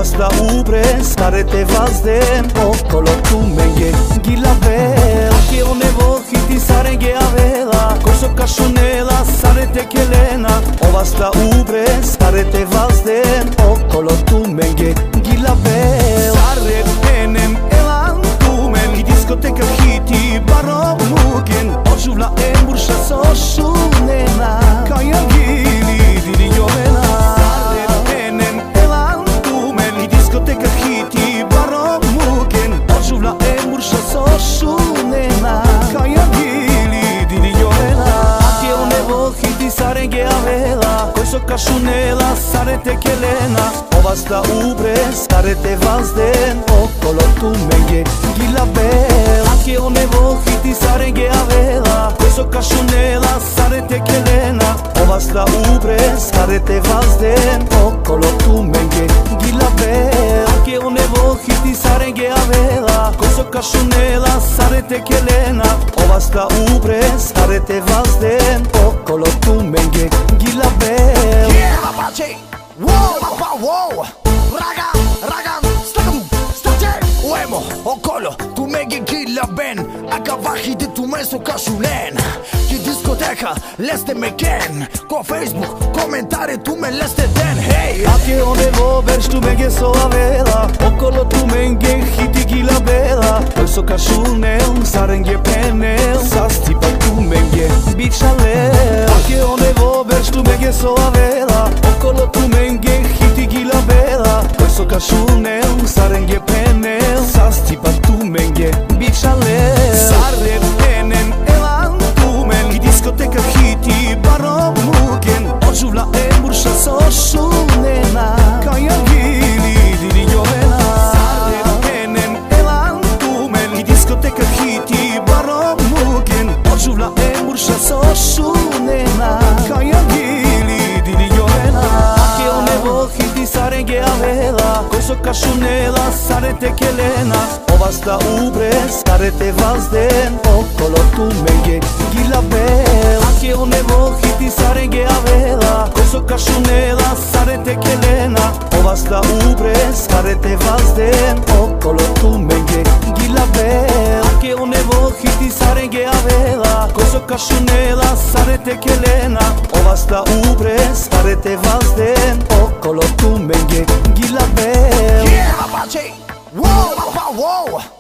ova sta upre, starete vazden, okolo tu menge gila vela. Che o nevo hiti sarenge avela, corso cashonela, sarete kelena, ova sta upre, starete vazden, okolo tu menge gila vela. Sarre enem elan tumen, i diskoteca hiti baro mugen, ožuvla emburša so šunena, kaja gili dili jovena. Sarre enem elan tumen, i diskoteca hiti baro mugen, ožuvla emburša so šunena, kaja gili dili jovena. Ake o nevo hiti sarenge avela, corso cashonela, sarete kelena, ova sta upre, starete vazden, okolo tu menge gila vela. Ake o nevo hiti sarenge avela, corso cashonela, sarete kelena, ova sta upre, starete vazden, okolo tu menge gila vela. Ake o nevo hiti sarenge avela, corso cashonela, sarete kelena, ova sta upre, starete vazden, okolo tu menge gila vela. Yeah, pace! Wow! Ragan, state! Uemo, okolo, tu mege gila ben, aka vahi de tu meso kashulen. Ki diskoteca, leste me ken, ko Facebook, komentare tu me leste den, hey! Ake o nevo verš tu menge so avela, okolo tu menge hiti gila vela, corso cashonel, sarenge penel, sastipa tu menge bichalel. Ake o nevo verš tu menge so avela, okolo tu menge hiti gila vela, corso cashonel, sarenge penel, sastipa tu menge bichalel. Sarre penem elan tumen, i diskoteca hiti baro mugen, ožuvla emburša so šunena, kaja gili dili jovena. Sarre penem elan tumen, i diskoteca hiti baro mugen, ožuvla emburša so šunena, kaja gili dili jovena. Ake o nevo hiti sarenge avela, corso cashonela, sarete kelena, ova sta upre, starete vazden, okolo tu menge gila vela. Ake o nevo hiti sarenge avela, corso cashonela, sarete kelena, ova sta upre, starete vazden, okolo tu menge gila vela. Ake o nevo hiti sarenge avela, corso cashonela, sarete kelena, ova sta upre, starete vazden, okolo tu menge gila vela. Yeah, pace! Wow!